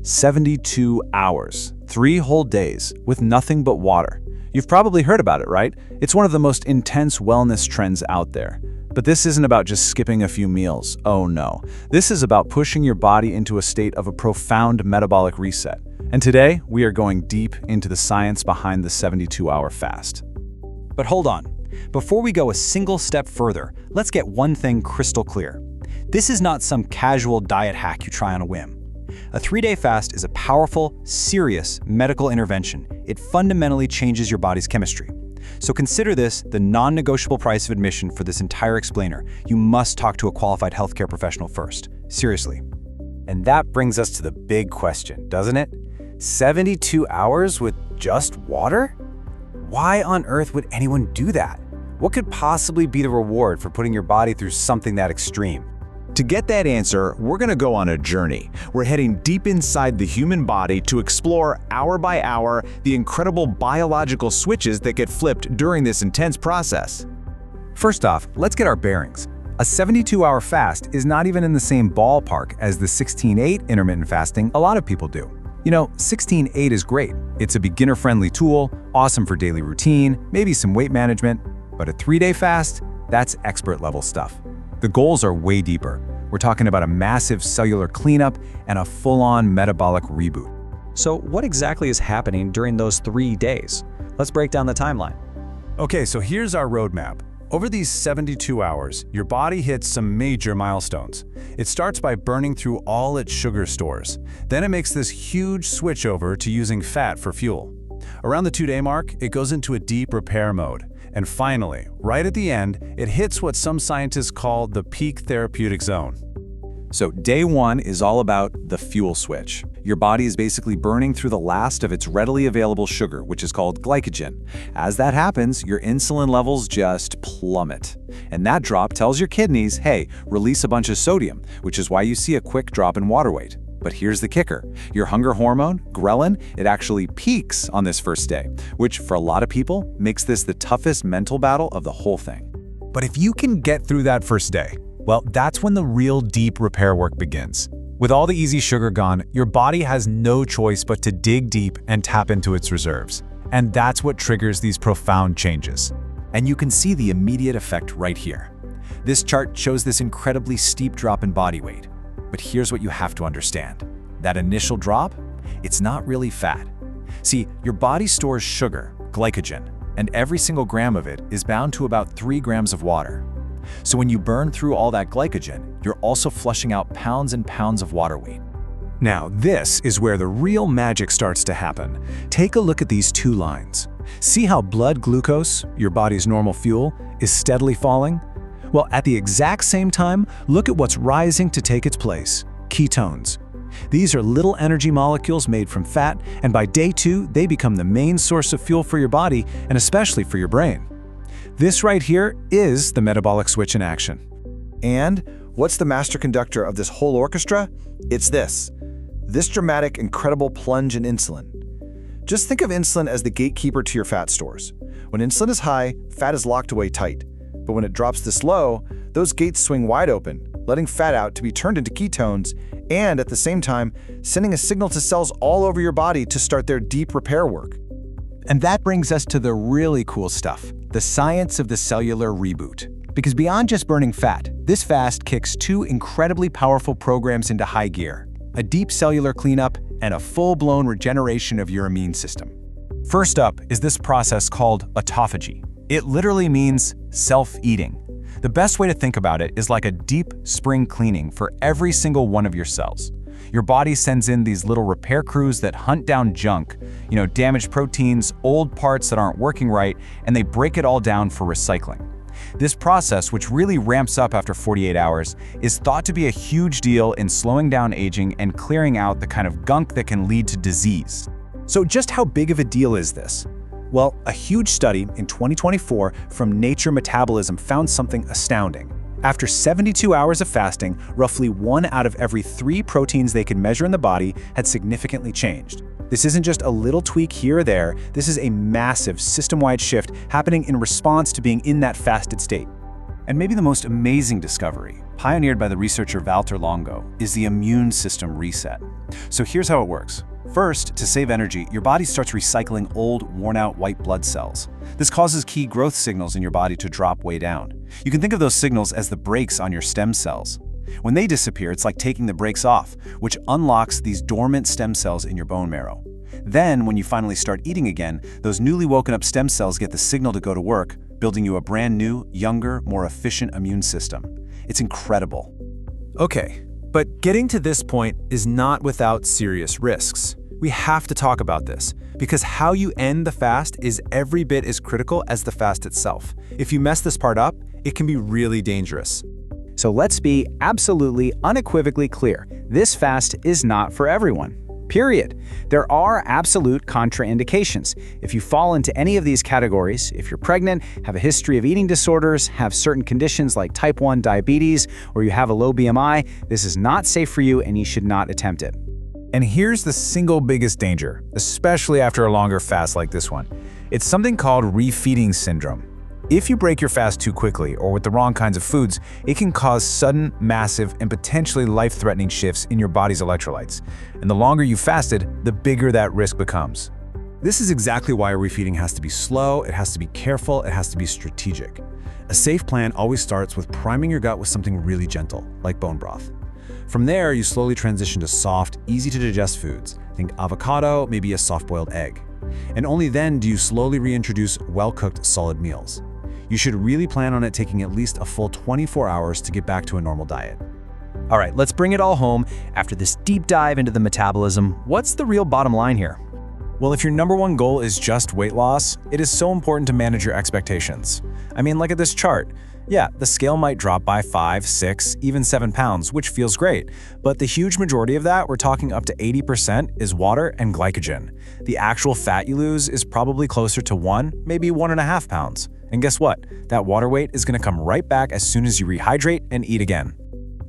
"72 hours, 3 whole days, with nothing but water." You've probably heard about it, right? It's one of the most intense wellness trends out there. But this isn't about just skipping a few meals. Oh no. This is about pushing your body into a state of a profound metabolic reset. And today, we are going deep into the science behind the 72-hour fast. But hold on. Before we go a single step further, let's get one thing crystal clear. This is not some casual diet hack you try on a whim. A 3-day fast is a powerful, serious medical intervention. It fundamentally changes your body's chemistry. So consider this the non-negotiable price of admission for this entire explainer. You must talk to a qualified healthcare professional first. Seriously. And that brings us to the big question, doesn't it? 72 hours with just water? Why on earth would anyone do that? What could possibly be the reward for putting your body through something that extreme? To get that answer, we're going to go on a journey. We're heading deep inside the human body to explore, hour by hour, the incredible biological switches that get flipped during this intense process. First off, let's get our bearings. A 72-hour fast is not even in the same ballpark as the 16-8 intermittent fasting a lot of people do. You know, 16-8 is great. It's a beginner-friendly tool, awesome for daily routine, maybe some weight management. But a 3-day fast, that's expert-level stuff. The goals are way deeper. We're talking about a massive cellular cleanup and a full-on metabolic reboot. So what exactly is happening during those 3 days? Let's break down the timeline. Okay, so here's our roadmap. Over these 72 hours, your body hits some major milestones. It starts by burning through all its sugar stores. Then it makes this huge switch over to using fat for fuel. Around the 2-day mark, it goes into a deep repair mode. And finally, right at the end, it hits what some scientists call the peak therapeutic zone. So day 1 is all about the fuel switch. Your body is basically burning through the last of its readily available sugar, which is called glycogen. As that happens, your insulin levels just plummet. And that drop tells your kidneys, hey, release a bunch of sodium, which is why you see a quick drop in water weight. But here's the kicker. Your hunger hormone, ghrelin, it actually peaks on this first day, which for a lot of people makes this the toughest mental battle of the whole thing. But if you can get through that first day, well, that's when the real deep repair work begins. With all the easy sugar gone, your body has no choice but to dig deep and tap into its reserves. And that's what triggers these profound changes. And you can see the immediate effect right here. This chart shows this incredibly steep drop in body weight. But here's what you have to understand. That initial drop, it's not really fat. See, your body stores sugar, glycogen, and every single gram of it is bound to about 3 grams of water. So when you burn through all that glycogen, you're also flushing out pounds and pounds of water weight. Now, this is where the real magic starts to happen. Take a look at these 2 lines. See how blood glucose, your body's normal fuel, is steadily falling? Well, at the exact same time, look at what's rising to take its place: ketones. These are little energy molecules made from fat, and by day 2, they become the main source of fuel for your body and especially for your brain. This right here is the metabolic switch in action. And what's the master conductor of this whole orchestra? It's this dramatic, incredible plunge in insulin. Just think of insulin as the gatekeeper to your fat stores. When insulin is high, fat is locked away tight. But when it drops this low, those gates swing wide open, letting fat out to be turned into ketones, and at the same time, sending a signal to cells all over your body to start their deep repair work. And that brings us to the really cool stuff, the science of the cellular reboot. Because beyond just burning fat, this fast kicks 2 incredibly powerful programs into high gear: a deep cellular cleanup and a full-blown regeneration of your immune system. First up is this process called autophagy. It literally means self-eating. The best way to think about it is like a deep spring cleaning for every single one of your cells. Your body sends in these little repair crews that hunt down junk, damaged proteins, old parts that aren't working right, and they break it all down for recycling. This process, which really ramps up after 48 hours, is thought to be a huge deal in slowing down aging and clearing out the kind of gunk that can lead to disease. So just how big of a deal is this? Well, a huge study in 2024 from Nature Metabolism found something astounding. After 72 hours of fasting, roughly 1 out of every 3 proteins they could measure in the body had significantly changed. This isn't just a little tweak here or there, this is a massive system-wide shift happening in response to being in that fasted state. And maybe the most amazing discovery, pioneered by the researcher Walter Longo, is the immune system reset. So here's how it works. First, to save energy, your body starts recycling old, worn-out white blood cells. This causes key growth signals in your body to drop way down. You can think of those signals as the brakes on your stem cells. When they disappear, it's like taking the brakes off, which unlocks these dormant stem cells in your bone marrow. Then, when you finally start eating again, those newly woken up stem cells get the signal to go to work, building you a brand new, younger, more efficient immune system. It's incredible. Okay, but getting to this point is not without serious risks. We have to talk about this, because how you end the fast is every bit as critical as the fast itself. If you mess this part up, it can be really dangerous. So let's be absolutely, unequivocally clear. This fast is not for everyone. Period. There are absolute contraindications. If you fall into any of these categories, if you're pregnant, have a history of eating disorders, have certain conditions like type 1 diabetes, or you have a low BMI, this is not safe for you and you should not attempt it. And here's the single biggest danger, especially after a longer fast like this one. It's something called refeeding syndrome. If you break your fast too quickly or with the wrong kinds of foods, it can cause sudden, massive, and potentially life-threatening shifts in your body's electrolytes. And the longer you fasted, the bigger that risk becomes. This is exactly why refeeding has to be slow, it has to be careful, it has to be strategic. A safe plan always starts with priming your gut with something really gentle, like bone broth. From there, you slowly transition to soft, easy-to-digest foods. Think avocado, maybe a soft-boiled egg. And only then do you slowly reintroduce well-cooked, solid meals. You should really plan on it taking at least a full 24 hours to get back to a normal diet. All right, let's bring it all home. After this deep dive into the metabolism, what's the real bottom line here? Well, if your number one goal is just weight loss, it is so important to manage your expectations. I mean, look at this chart. Yeah, the scale might drop by 5, 6, even 7 pounds, which feels great. But the huge majority of that, we're talking up to 80%, is water and glycogen. The actual fat you lose is probably closer to 1, maybe 1.5 pounds. And guess what? That water weight is going to come right back as soon as you rehydrate and eat again.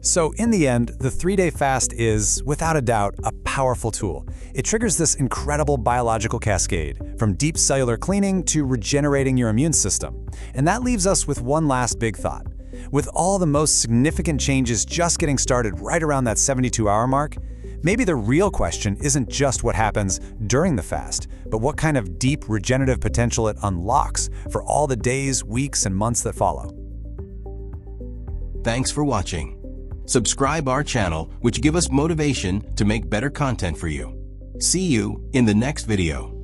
So in the end, the 3-day fast is, without a doubt, a powerful tool. It triggers this incredible biological cascade, from deep cellular cleaning to regenerating your immune system. And that leaves us with one last big thought. With all the most significant changes just getting started right around that 72-hour mark, maybe the real question isn't just what happens during the fast, but what kind of deep regenerative potential it unlocks for all the days, weeks, and months that follow. Thanks for watching. Subscribe our channel, which give us motivation to make better content for you. See you in the next video.